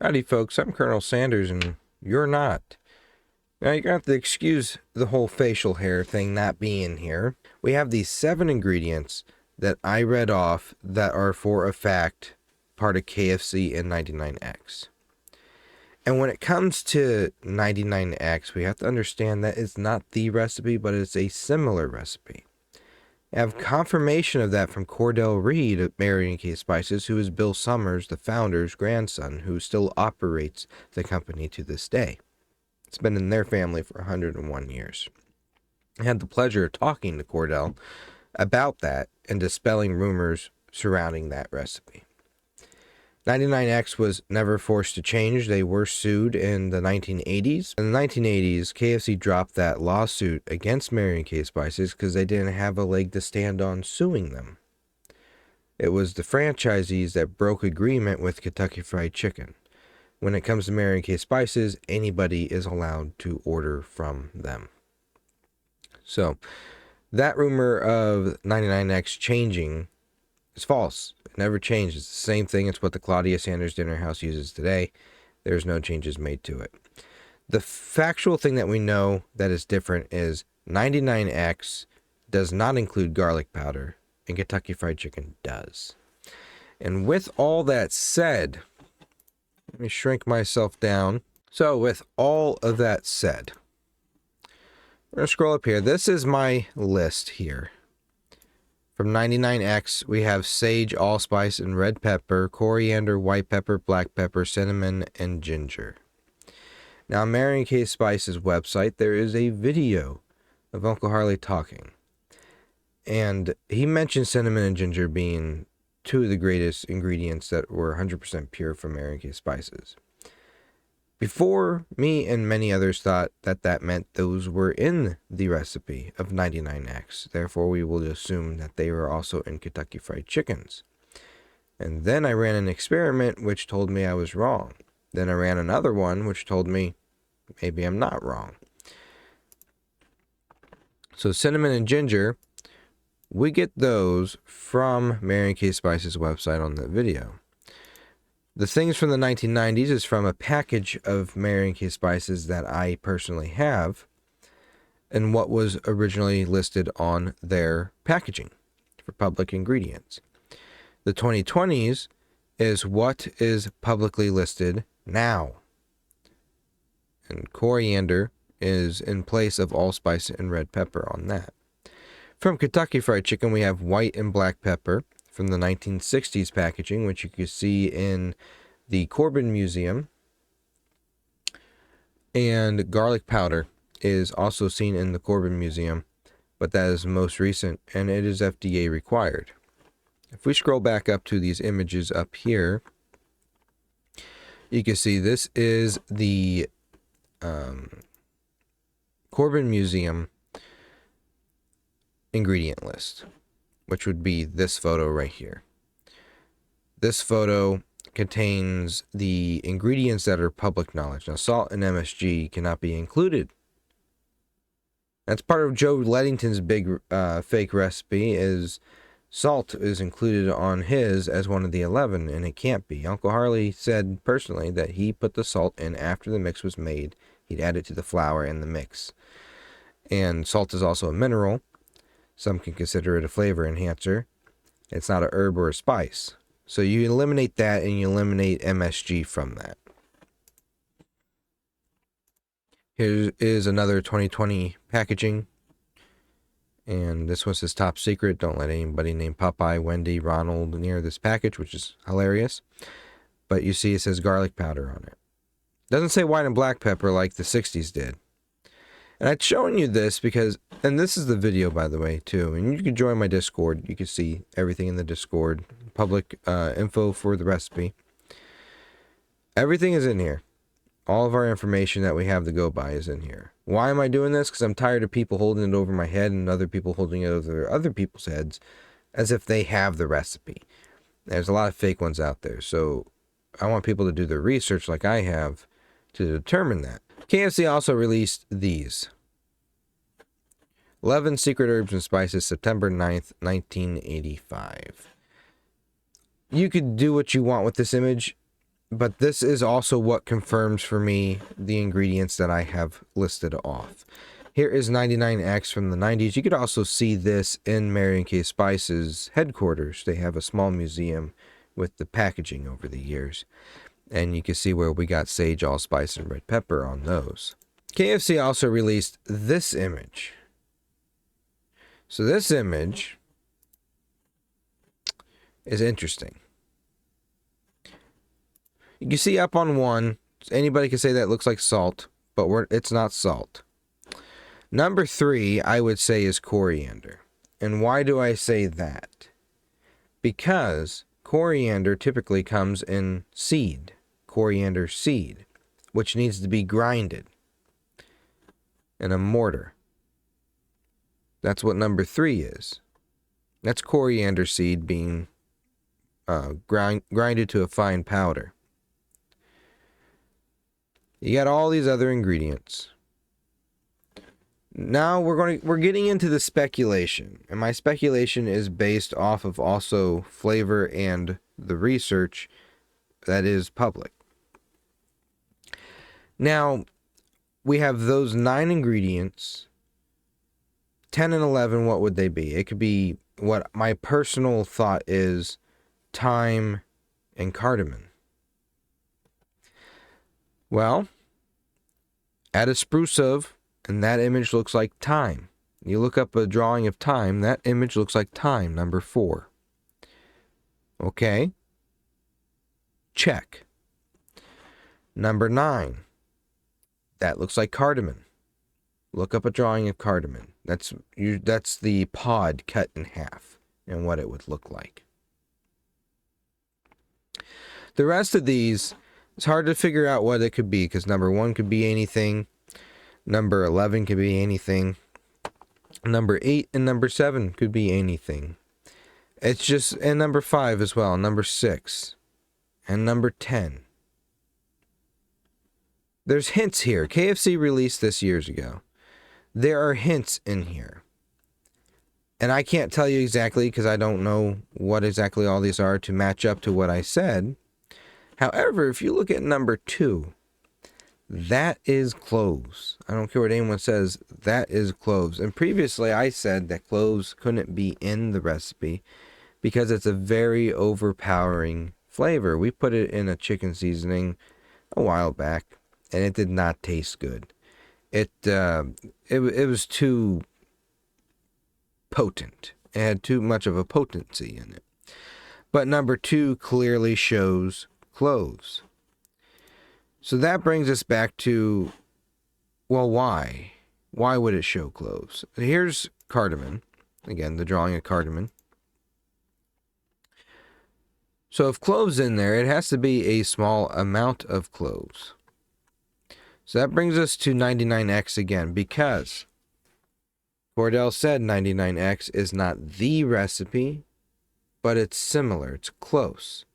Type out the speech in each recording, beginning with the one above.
Howdy, folks. I'm Colonel Sanders, and you're not. Now, you're going to have to excuse the whole facial hair thing not being here. We have these 7 ingredients that I read off that are for a fact part of KFC and 99X. And when it comes to 99X, we have to understand that it's not the recipe, but it's a similar recipe. I have confirmation of that from Cordell Reed at Mary & K Spices, who is Bill Summers, the founder's grandson, who still operates the company to this day. It's been in their family for 101 years. I had the pleasure of talking to Cordell about that and dispelling rumors surrounding that recipe. 99X was never forced to change. They were sued in the 1980s. In the 1980s, KFC dropped that lawsuit against Mary & K Spices because they didn't have a leg to stand on suing them. It was the franchisees that broke agreement with Kentucky Fried Chicken. When it comes to Mary & K Spices, anybody is allowed to order from them. So, that rumor of 99X changing is false. It never changed. It's the same thing. It's what the Claudia Sanders Dinner House uses today. There's no changes made to it. The factual thing that we know that is different is 99X does not include garlic powder, and Kentucky Fried Chicken does. And with all that said, let me shrink myself down. So with all of that said, we're going to scroll up here. This is my list here. From 99X, we have sage, allspice, and red pepper, coriander, white pepper, black pepper, cinnamon, and ginger. Now, on Mary & K Spice's website, there is a video of Uncle Harley talking. And he mentioned cinnamon and ginger being 2 of the greatest ingredients that were 100% pure from Mary & K Spices. Before, me and many others thought that that meant those were in the recipe of 99X. Therefore, we will assume that they were also in Kentucky Fried Chickens. And then I ran an experiment which told me I was wrong. Then I ran another one which told me maybe I'm not wrong. So cinnamon and ginger, we get those from Mary & K Spice's website on the video. The things from the 1990s is from a package of Mary & K Spices that I personally have, and what was originally listed on their packaging for public ingredients. The 2020s is what is publicly listed now. And coriander is in place of allspice and red pepper on that. From Kentucky Fried Chicken, we have white and black pepper from the 1960s packaging, which you can see in the Corbin Museum. And garlic powder is also seen in the Corbin Museum, but that is most recent, and it is FDA required. If we scroll back up to these images up here, you can see this is the Corbin Museum ingredient list, which would be this photo right here. This photo contains the ingredients that are public knowledge. Now, salt and MSG cannot be included. That's part of Joe Ledington's big fake recipe, is salt is included on his as one of the 11, and it can't be. Uncle Harley said personally that he put the salt in after the mix was made. He'd add it to the flour and the mix. And salt is also a mineral. Some can consider it a flavor enhancer. It's not a herb or a spice. So you eliminate that and you eliminate MSG from that. Here is another 2020 packaging. And this one says top secret. Don't let anybody named Popeye, Wendy, Ronald near this package, which is hilarious. But you see it says garlic powder on it. Doesn't say white and black pepper like the 60s did. And I'm showing you this because, and this is the video, by the way, too. And you can join my Discord. You can see everything in the Discord. Public info for the recipe. Everything is in here. All of our information that we have to go by is in here. Why am I doing this? Because I'm tired of people holding it over my head and other people holding it over other people's heads as if they have the recipe. There's a lot of fake ones out there. So I want people to do their research like I have to determine that. KFC also released these. 11 Secret Herbs and Spices, September 9th, 1985. You could do what you want with this image. but this is also what confirms for me the ingredients that I have listed off. Here is 99X from the 90s. You could also see this in Marion K. Spice's headquarters. They have a small museum with the packaging over the years. And you can see where we got sage, allspice, and red pepper on those. KFC also released this image. So this image is interesting. You can see up on one, anybody can say that looks like salt, but it's not salt. Number 3, I would say, is coriander. And why do I say that? Because coriander typically comes in seed, coriander seed, which needs to be grinded in a mortar. That's what number 3 is. That's coriander seed being grinded to a fine powder. You got all these other ingredients. Now we're getting into the speculation, and my speculation is based off of also flavor and the research that is public. Now, we have those 9 ingredients. 10 and 11, what would they be? It could be, what my personal thought is, thyme and cardamom. Well, add a spruce of, and that image looks like thyme. You look up a drawing of thyme, that image looks like thyme, number 4. Okay. Check. Number 9. That looks like cardamom. Look up a drawing of cardamom. That's the pod cut in half and what it would look like. The rest of these, it's hard to figure out what it could be, because number 1 could be anything. Number 11 could be anything. Number 8 and number 7 could be anything. It's just, and number 5 as well, number 6, and number 10. There's hints here. KFC released this years ago. There are hints in here. And I can't tell you exactly because I don't know what exactly all these are to match up to what I said. However, if you look at number 2, that is cloves. I don't care what anyone says, that is cloves. And previously I said that cloves couldn't be in the recipe because it's a very overpowering flavor. We put it in a chicken seasoning a while back and it did not taste good. It was too potent. It had too much of a potency in it. But number 2 clearly shows cloves. So that brings us back to, well, why? Why would it show cloves? Here's cardamom. Again, the drawing of cardamom. So if cloves in there, it has to be a small amount of cloves. So that brings us to 99X again, because Cordell said 99X is not the recipe, but it's similar. It's close.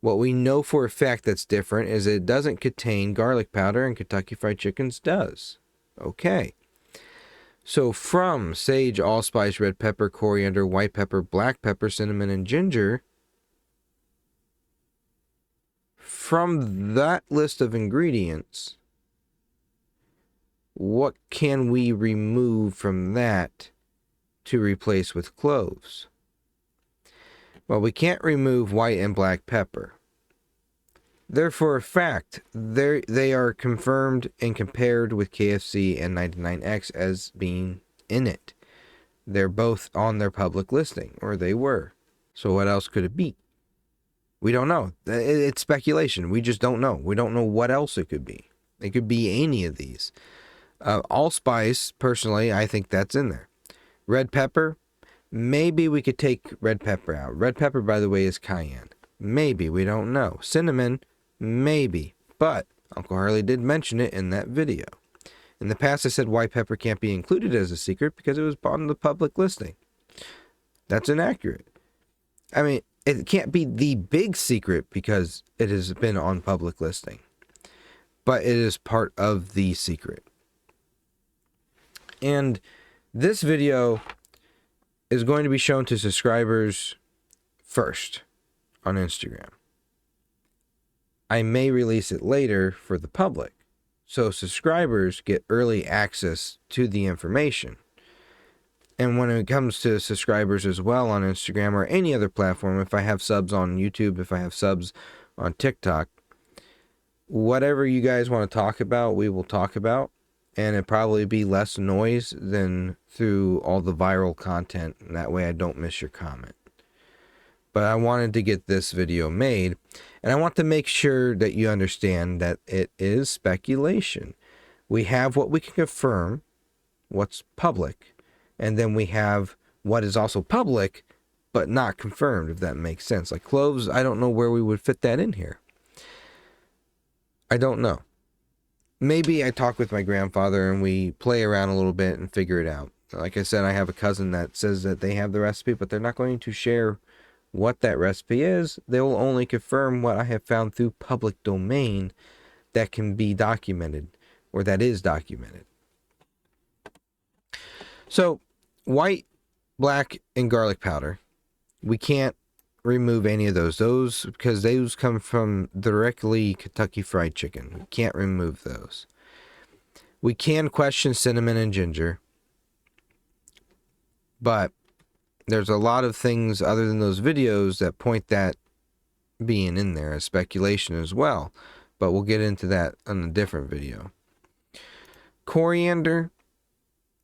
What we know for a fact that's different is it doesn't contain garlic powder, and Kentucky Fried Chicken's does. Okay. So from sage, allspice, red pepper, coriander, white pepper, black pepper, cinnamon, and ginger, from that list of ingredients, what can we remove from that to replace with cloves? Well, we can't remove white and black pepper. Therefore, a fact, they are confirmed and compared with KFC and 99X as being in it. They're both on their public listing, or they were. So what else could it be? We don't know. It's speculation. We just don't know. We don't know what else it could be. It could be any of these. Allspice, personally, I think that's in there. Red pepper, maybe we could take red pepper out. Red pepper, by the way, is cayenne. Maybe, we don't know. Cinnamon, maybe. But Uncle Harley did mention it in that video. In the past, I said white pepper can't be included as a secret because it was on the public listing. That's inaccurate. I mean, it can't be the big secret because it has been on public listing. But it is part of the secret. And this video is going to be shown to subscribers first on Instagram. I may release it later for the public. So subscribers get early access to the information. And when it comes to subscribers as well on Instagram or any other platform, if I have subs on YouTube, if I have subs on TikTok, whatever you guys want to talk about, we will talk about. And it'd probably be less noise than through all the viral content. And that way I don't miss your comment. But I wanted to get this video made. And I want to make sure that you understand that it is speculation. We have what we can confirm, what's public. And then we have what is also public, but not confirmed, if that makes sense. Like cloves, I don't know where we would fit that in here. I don't know. Maybe I talk with my grandfather and we play around a little bit and figure it out. Like I said, I have a cousin that says that they have the recipe, but they're not going to share what that recipe is. They will only confirm what I have found through public domain that can be documented, or that is documented. So, white, black, and garlic powder, we can't remove any of those because those come from directly Kentucky Fried Chicken. We can't remove those. We can question cinnamon and ginger, but there's a lot of things other than those videos that point that being in there as speculation as well, but we'll get into that on a different video. Coriander,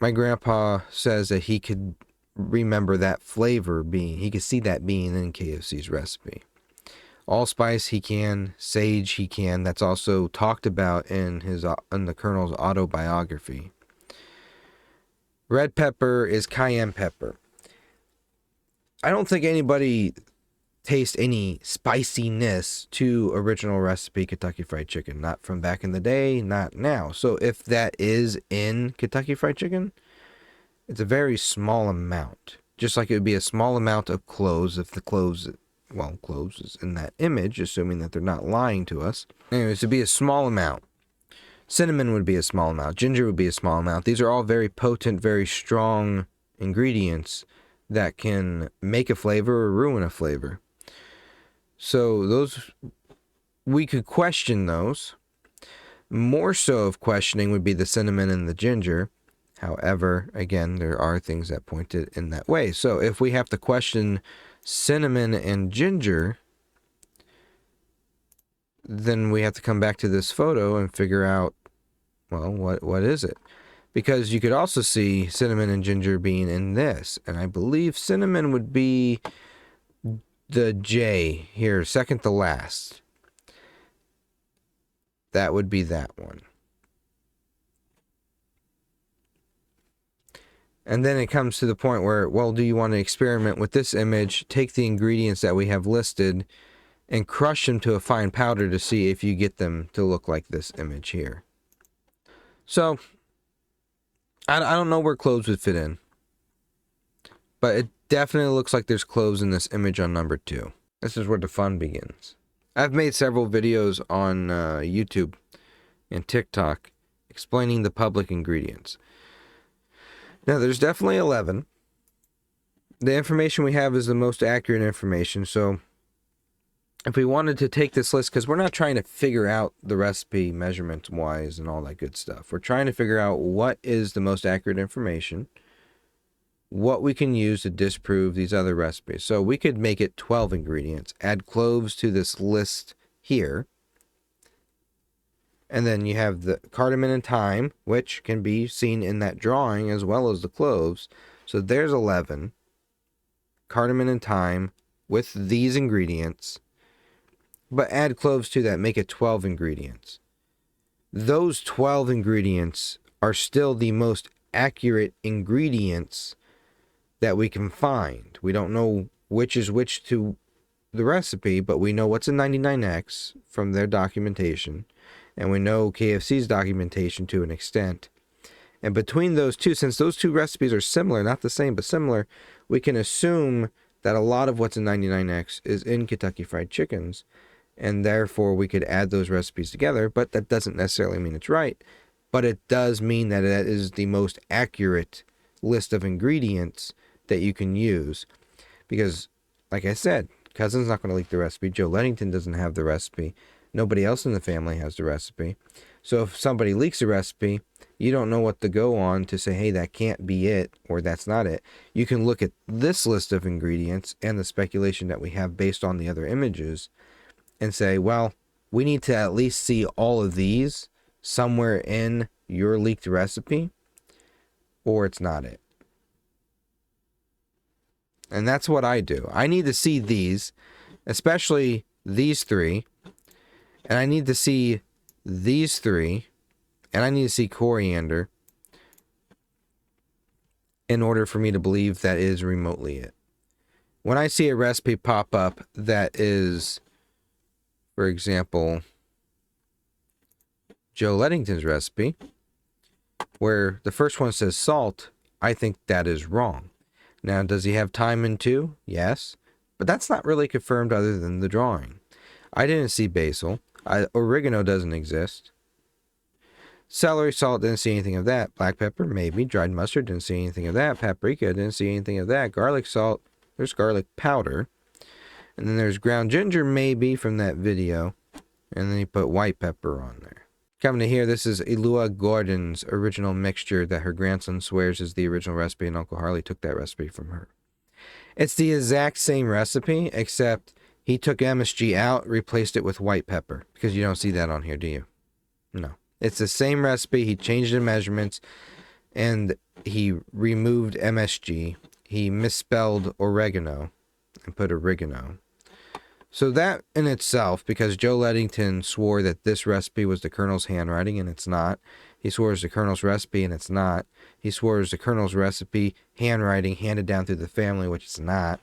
my grandpa says that he could remember that flavor being, he could see that being in KFC's recipe. Allspice he can, sage he can. That's also talked about in the Colonel's autobiography. Red pepper is cayenne pepper. I don't think anybody tastes any spiciness to original recipe Kentucky Fried Chicken. Not from back in the day, not now. So if that is in Kentucky Fried Chicken, it's a very small amount. Just like it would be a small amount of cloves if the cloves is in that image, assuming that they're not lying to us. Anyways, it'd be a small amount. Cinnamon would be a small amount. Ginger would be a small amount. These are all very potent, very strong ingredients that can make a flavor or ruin a flavor. So those, we could question those. More so of questioning would be the cinnamon and the ginger. However, again, there are things that point it in that way. So if we have to question cinnamon and ginger, then we have to come back to this photo and figure out, well, what is it? Because you could also see cinnamon and ginger being in this. And I believe cinnamon would be the J here, second to last. That would be that one. And then it comes to the point where, well, do you want to experiment with this image, take the ingredients that we have listed, and crush them to a fine powder to see if you get them to look like this image here. So, I don't know where cloves would fit in. But it definitely looks like there's cloves in this image on number 2. This is where the fun begins. I've made several videos on YouTube and TikTok explaining the public ingredients. Now, there's definitely 11. The information we have is the most accurate information, so if we wanted to take this list, because we're not trying to figure out the recipe measurement-wise and all that good stuff. We're trying to figure out what is the most accurate information, what we can use to disprove these other recipes. So we could make it 12 ingredients, add cloves to this list here, and then you have the cardamom and thyme, which can be seen in that drawing as well as the cloves. So there's 11. Cardamom and thyme with these ingredients. But add cloves to that, make it 12 ingredients. Those 12 ingredients are still the most accurate ingredients that we can find. We don't know which is which to the recipe, but we know what's in 99X from their documentation. And we know KFC's documentation to an extent. And between those two, since those two recipes are similar, not the same, but similar, we can assume that a lot of what's in 99X is in Kentucky Fried Chickens. And therefore, we could add those recipes together. But that doesn't necessarily mean it's right. But it does mean that that is the most accurate list of ingredients that you can use. Because, like I said, Cousin's not going to leak the recipe. Joe Ludington doesn't have the recipe. Nobody else in the family has the recipe. So if somebody leaks a recipe, you don't know what to go on to say, hey, that can't be it, or that's not it. You can look at this list of ingredients and the speculation that we have based on the other images and say, well, we need to at least see all of these somewhere in your leaked recipe, or it's not it. And that's what I do. I need to see these, especially these three, and I need to see these three, and I need to see coriander in order for me to believe that is remotely it. When I see a recipe pop up that is, for example, Joe Lettington's recipe, where the first one says salt, I think that is wrong. Now, does he have thyme too? Yes. But that's not really confirmed other than the drawing. I didn't see basil. Oregano doesn't exist. Celery salt, didn't see anything of that. Black pepper, maybe. Dried mustard, didn't see anything of that. Paprika, didn't see anything of that. Garlic salt, there's garlic powder. And then there's ground ginger, maybe, from that video. And then he put white pepper on there. Coming to here, this is Elua Gordon's original mixture that her grandson swears is the original recipe, and Uncle Harley took that recipe from her. It's the exact same recipe, except he took MSG out, replaced it with white pepper. Because you don't see that on here, do you? No. It's the same recipe. He changed the measurements, and he removed MSG. He misspelled oregano and put oregano. So that in itself, because Joe Lettington swore that this recipe was the Colonel's handwriting, and it's not. He swore it's the Colonel's recipe, and it's not. He swore it's the Colonel's recipe handwriting handed down through the family, which it's not.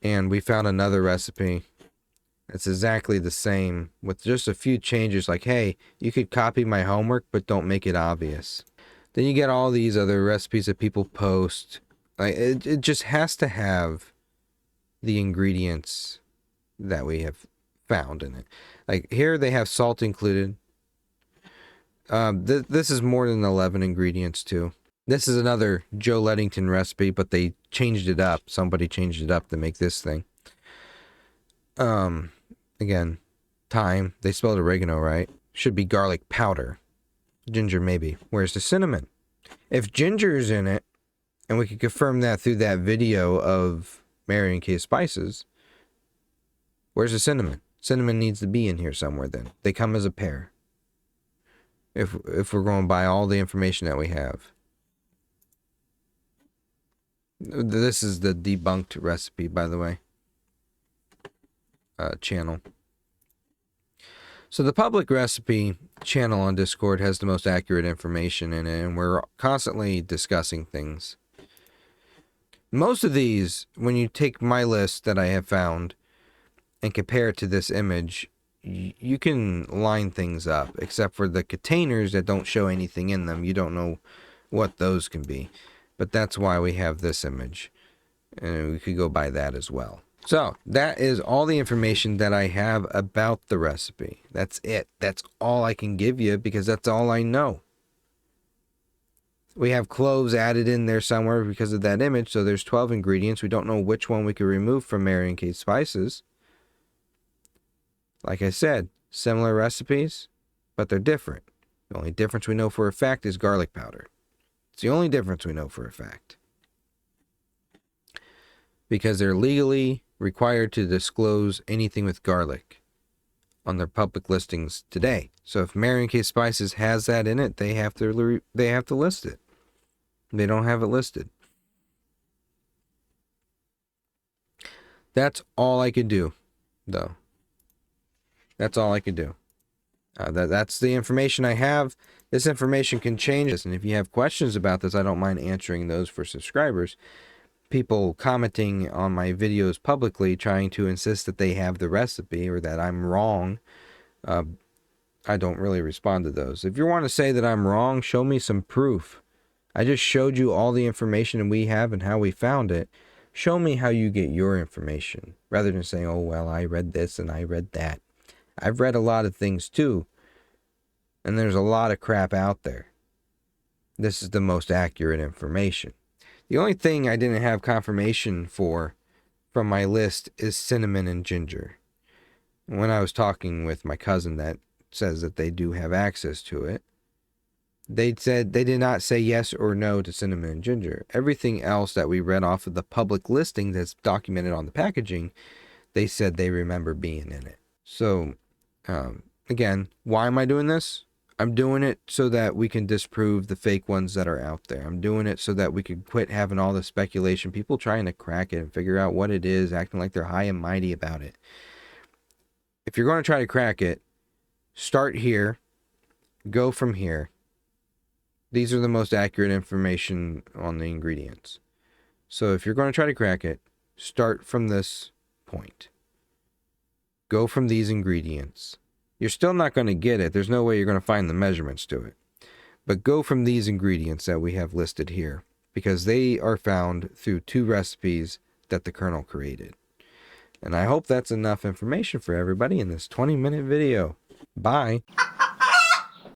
And we found another recipe. It's exactly the same with just a few changes like, hey, you could copy my homework, but don't make it obvious. Then you get all these other recipes that people post. Like it just has to have the ingredients that we have found in it. Like here they have salt included. This is more than 11 ingredients too. This is another Joe Lettington recipe, but they changed it up. Somebody changed it up to make this thing. Again, thyme. They spelled oregano right. Should be garlic powder. Ginger maybe. Where's the cinnamon? If ginger is in it, and we could confirm that through that video of Mary and Kay Spices, where's the cinnamon? Cinnamon needs to be in here somewhere then. They come as a pair. If we're going by all the information that we have. This is the debunked recipe, by the way. Channel. So the public recipe channel on Discord has the most accurate information in it, and we're constantly discussing things. Most of these, when you take my list that I have found and compare it to this image, you can line things up, except for the containers that don't show anything in them. You don't know what those can be. But that's why we have this image. And we could go by that as well. So, that is all the information that I have about the recipe. That's it. That's all I can give you because that's all I know. We have cloves added in there somewhere because of that image, so there's 12 ingredients. We don't know which one we could remove from Mary and Kay Spices. Like I said, similar recipes, but they're different. The only difference we know for a fact is garlic powder. It's the only difference we know for a fact. Because they're legally required to disclose anything with garlic on their public listings today. So if Mary and Kay Spices has that in it, they have to list it. They don't have it listed. That's all I could do, though. That's all I could do. That's the information I have. This information can change. And if you have questions about this, I don't mind answering those for subscribers. People commenting on my videos publicly trying to insist that they have the recipe or that I'm wrong. I don't really respond to those. If you want to say that I'm wrong, show me some proof. I just showed you all the information we have and how we found it. Show me how you get your information rather than saying, oh, well, I read this and I read that. I've read a lot of things too, and there's a lot of crap out there. This is the most accurate information. The only thing I didn't have confirmation for from my list is cinnamon and ginger. when I was talking with my cousin that says that they do have access to it, they said they did not say yes or no to cinnamon and ginger. Everything else that we read off of the public listing that's documented on the packaging, they said they remember being in it. So, again, why am I doing this? I'm doing it so that we can disprove the fake ones that are out there. I'm doing it so that we can quit having all the speculation, people trying to crack it and figure out what it is, acting like they're high and mighty about it. If you're going to try to crack it, start here, go from here. These are the most accurate information on the ingredients. So if you're going to try to crack it, start from this point. Go from these ingredients. You're still not going to get it. There's no way you're going to find the measurements to it. But go from these ingredients that we have listed here, because they are found through 2 recipes that the Colonel created. And I hope that's enough information for everybody in this 20-minute video. Bye.